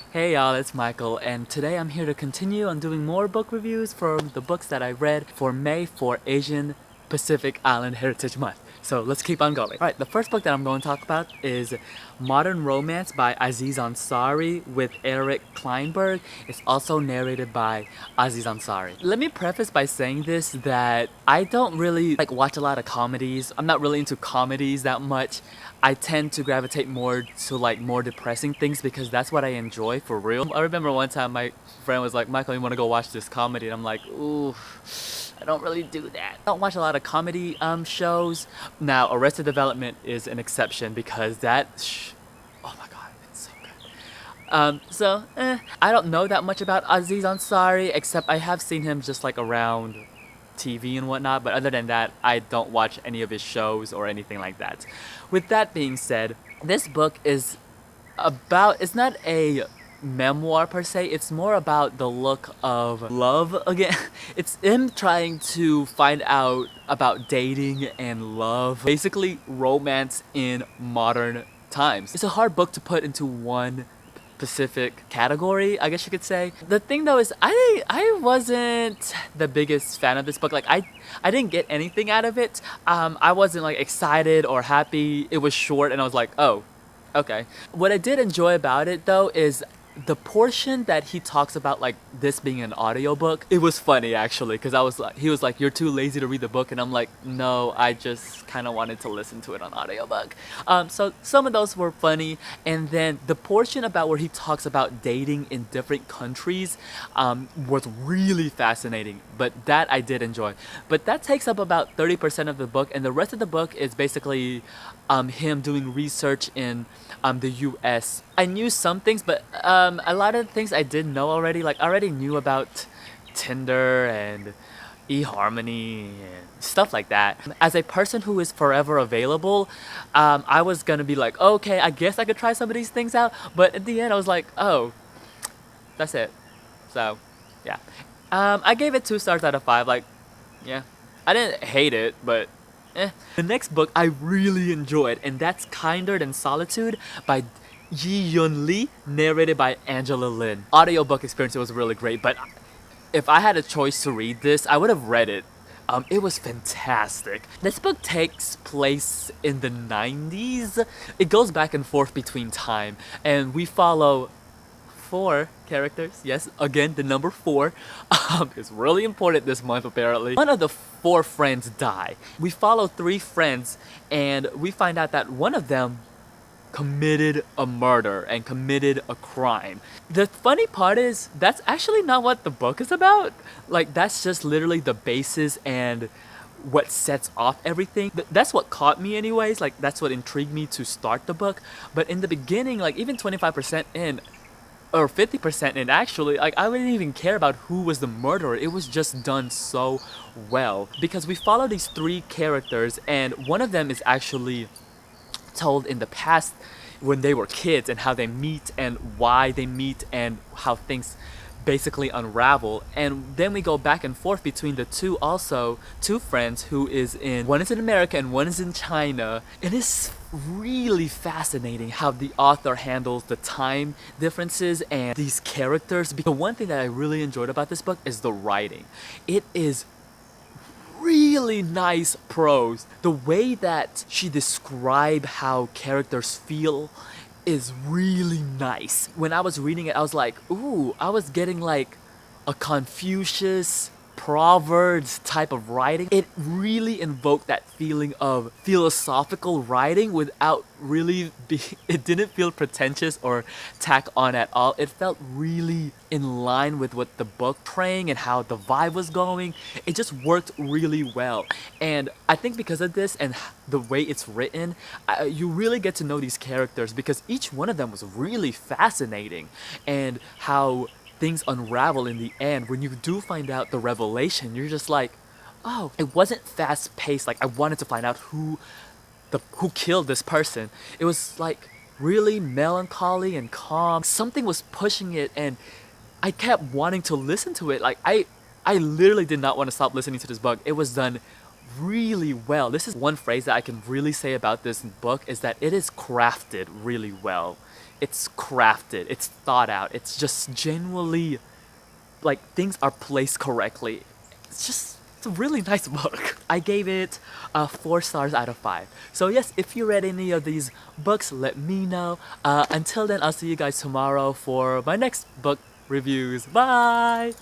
Hey y'all, it's Michael, and today I'm here to continue on doing more book reviews for the books that I read for May for Asian Pacific Island Heritage Month. So let's keep on going. Alright, the first book that I'm going to talk about is Modern Romance by Aziz Ansari with Eric Kleinberg. It's also narrated by Aziz Ansari. Let me preface by saying this that I don't really watch a lot of comedies. I'm not really into comedies that much. I tend to gravitate more to more depressing things because that's what I enjoy for real. I remember one time my friend was like, Michael, you want to go watch this comedy? And I'm like, ooh, I don't really do that. I don't watch a lot of comedy shows. Now, Arrested Development is an exception because oh my god, it's so good. I don't know that much about Aziz Ansari, except I have seen him just around TV and whatnot, but other than that, I don't watch any of his shows or anything like that. With that being said, this book is it's not a memoir per se, it's more about the look of love again. It's him trying to find out about dating and love, basically romance in modern times. It's a hard book to put into one specific category, I guess you could say. The thing though is I wasn't the biggest fan of this book. I didn't get anything out of it. I wasn't excited or happy. It was short and I was like, oh, okay. What I did enjoy about it though is the portion that he talks about this being an audiobook. It was funny actually, because he was like, you're too lazy to read the book, and I'm like, no, I just kind of wanted to listen to it on audiobook. So some of those were funny, and then the portion about where he talks about dating in different countries was really fascinating, but that I did enjoy. But that takes up about 30% of the book, and the rest of the book is basically him doing research in the US. I knew some things, but a lot of things I did know already. I already knew about Tinder and eHarmony and stuff like that. As a person who is forever available, I was gonna be like, okay, I guess I could try some of these things out. But at the end, I was like, oh, that's it. So, yeah. I gave it 2 stars out of 5. Yeah. I didn't hate it, but The next book I really enjoyed, and that's Kinder Than Solitude by Yiyun Lee, narrated by Angela Lin. Audiobook experience was really great, but if I had a choice to read this, I would have read it. It was fantastic. This book takes place in the 90s. It goes back and forth between time, and we follow 4 characters. Yes, again, the number 4 is really important this month apparently. One of the 4 friends die. We follow 3 friends and we find out that one of them committed a murder and committed a crime. The funny part is that's actually not what the book is about. That's just literally the basis and what sets off everything. That's what caught me anyways. That's what intrigued me to start the book. But in the beginning, even 25% in, or 50% in actually, I wouldn't even care about who was the murderer. It was just done so well. Because we follow these 3 characters, and one of them is actually told in the past when they were kids and how they meet and why they meet and how things basically unravel. And then we go back and forth between the 2 friends who is in, one is in America and one is in China. It is really fascinating how the author handles the time differences and these characters. The one thing that I really enjoyed about this book is the writing. It is really nice prose. The way that she described how characters feel is really nice. When I was reading it, I was like, ooh, I was getting a Confucius, Proverbs type of writing. It really invoked that feeling of philosophical writing without really it didn't feel pretentious or tack on at all. It felt really in line with what the book praying and how the vibe was going. It just worked really well. And I think because of this and the way it's written, you really get to know these characters because each one of them was really fascinating, and how things unravel in the end. When you do find out the revelation, you're just like, oh, it wasn't fast paced. I wanted to find out who killed this person. It was really melancholy and calm. Something was pushing it, and I kept wanting to listen to it. I literally did not want to stop listening to this book. It was done really well. This is one phrase that I can really say about this book, is that it is crafted really well. it's crafted, it's thought out, it's just genuinely like things are placed correctly. It's a really nice book. I gave it 4 stars out of 5. So yes, if you read any of these books, let me know. Until then, I'll see you guys tomorrow for my next book reviews. Bye!